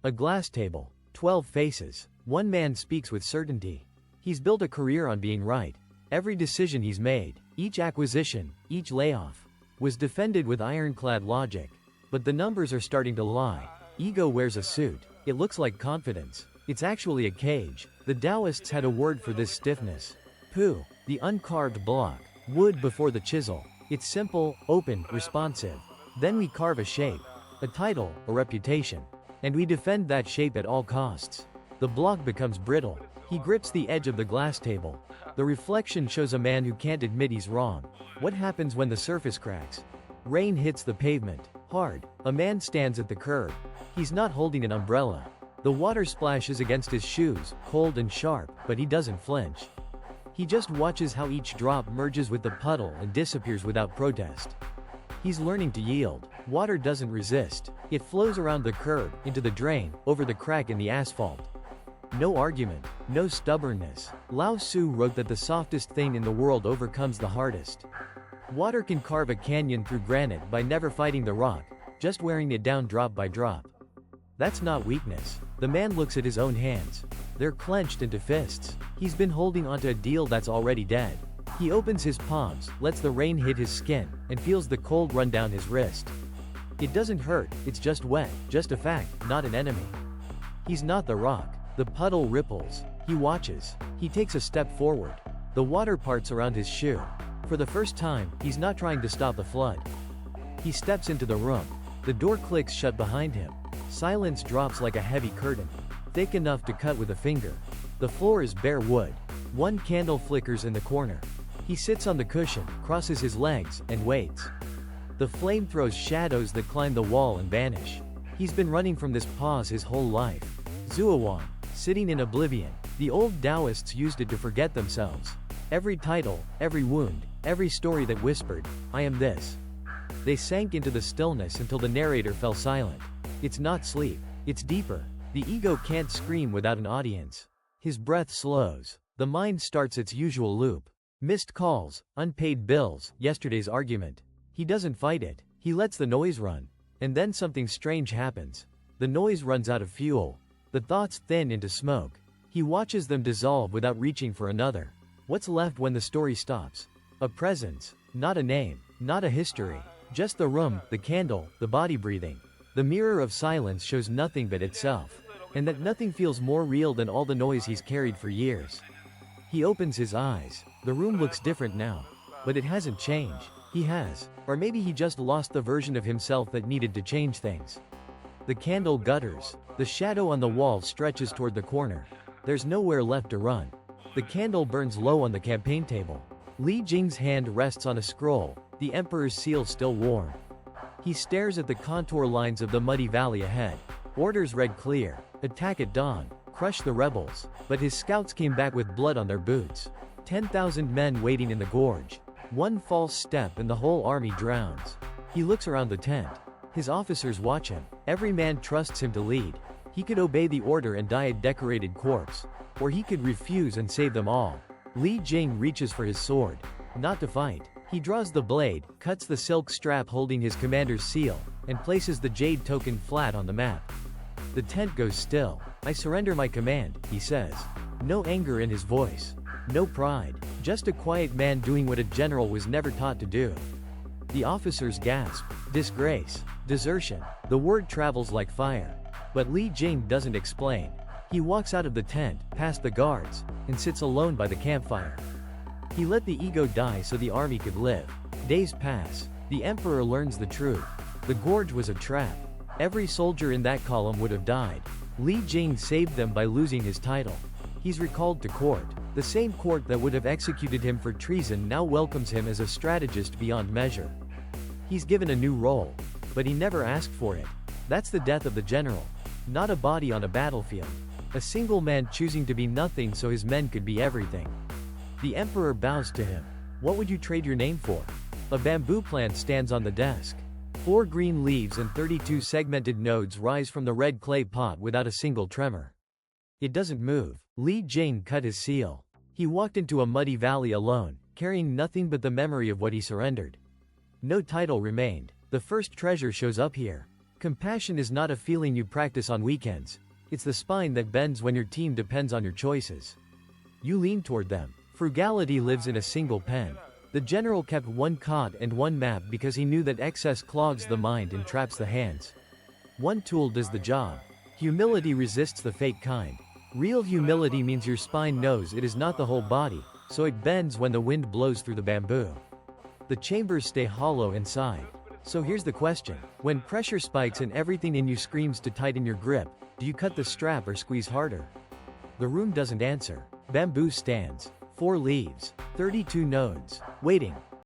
A glass table. 12 faces. One man speaks with certainty. He's built a career on being right. Every decision he's made, each acquisition, each layoff, was defended with ironclad logic. But the numbers are starting to lie. Ego wears a suit. It looks like confidence. It's actually a cage. The Taoists had a word for this stiffness. Pu, the uncarved block. Wood before the chisel. It's simple, open, responsive. Then we carve a shape, a title, a reputation. And we defend that shape at all costs. The block becomes brittle. He grips the edge of the glass table. The reflection shows a man who can't admit he's wrong. What happens when the surface cracks? Rain hits the pavement. Hard. A man stands at the curb. He's not holding an umbrella. The water splashes against his shoes, cold and sharp, but he doesn't flinch. He just watches how each drop merges with the puddle and disappears without protest. He's learning to yield. Water doesn't resist. It flows around the curb, into the drain, over the crack in the asphalt. No argument, no stubbornness. Lao Tzu wrote that the softest thing in the world overcomes the hardest. Water can carve a canyon through granite by never fighting the rock, just wearing it down drop by drop. That's not weakness. The man looks at his own hands. They're clenched into fists. He's been holding onto a deal that's already dead. He opens his palms, lets the rain hit his skin, and feels the cold run down his wrist. It doesn't hurt, it's just wet, just a fact, not an enemy. He's not the rock. The puddle ripples. He watches. He takes a step forward. The water parts around his shoe. For the first time, he's not trying to stop the flood. He steps into the room. The door clicks shut behind him. Silence drops like a heavy curtain, thick enough to cut with a finger. The floor is bare wood. One candle flickers in the corner. He sits on the cushion, crosses his legs, and waits. The flame throws shadows that climb the wall and vanish. He's been running from this pause his whole life. Zuowan, sitting in oblivion. The old Taoists used it to forget themselves. Every title, every wound, every story that whispered, "I am this." They sank into the stillness until the narrator fell silent. It's not sleep. It's deeper. The ego can't scream without an audience. His breath slows. The mind starts its usual loop. Missed calls, unpaid bills, yesterday's argument. He doesn't fight it. He lets the noise run. And then something strange happens. The noise runs out of fuel. The thoughts thin into smoke. He watches them dissolve without reaching for another. What's left when the story stops? A presence. Not a name. Not a history. Just the room, the candle, the body breathing. The mirror of silence shows nothing but itself. And that nothing feels more real than all the noise he's carried for years. He opens his eyes. The room looks different now. But it hasn't changed. He has. Or maybe he just lost the version of himself that needed to change things. The candle gutters. The shadow on the wall stretches toward the corner. There's nowhere left to run. The candle burns low on the campaign table. Li Jing's hand rests on a scroll, the emperor's seal still warm. He stares at the contour lines of the muddy valley ahead. Orders read clear. Attack at dawn. Crush the rebels. But his scouts came back with blood on their boots. 10,000 men waiting in the gorge. One false step and the whole army drowns. He looks around the tent. His officers watch him. Every man trusts him to lead. He could obey the order and die a decorated corpse. Or he could refuse and save them all. Li Jing reaches for his sword. Not to fight. He draws the blade, cuts the silk strap holding his commander's seal, and places the jade token flat on the map. The tent goes still. "I surrender my command," he says. No anger in his voice. No pride. Just a quiet man doing what a general was never taught to do. The officers gasp. Disgrace. Desertion. The word travels like fire. But Li Jing doesn't explain. He walks out of the tent, past the guards, and sits alone by the campfire. He let the ego die so the army could live. Days pass. The emperor learns the truth. The gorge was a trap. Every soldier in that column would have died. Li Jing saved them by losing his title. He's recalled to court. The same court that would have executed him for treason now welcomes him as a strategist beyond measure. He's given a new role. But he never asked for it. That's the death of the general. Not a body on a battlefield. A single man choosing to be nothing so his men could be everything. The emperor bows to him. What would you trade your name for? A bamboo plant stands on the desk. 4 green leaves and 32 segmented nodes rise from the red clay pot without a single tremor. It doesn't move. Li Jing cut his seal. He walked into a muddy valley alone, carrying nothing but the memory of what he surrendered. No title remained. The first treasure shows up here. Compassion is not a feeling you practice on weekends. It's the spine that bends when your team depends on your choices. You lean toward them. Frugality lives in a single pen. The general kept one cot and one map because he knew that excess clogs the mind and traps the hands. One tool does the job. Humility resists the fake kind. Real humility means your spine knows it is not the whole body, so it bends when the wind blows through the bamboo. The chambers stay hollow inside. So here's the question. When pressure spikes and everything in you screams to tighten your grip, do you cut the strap or squeeze harder? The room doesn't answer. Bamboo stands. 4 leaves. 32 nodes. Waiting.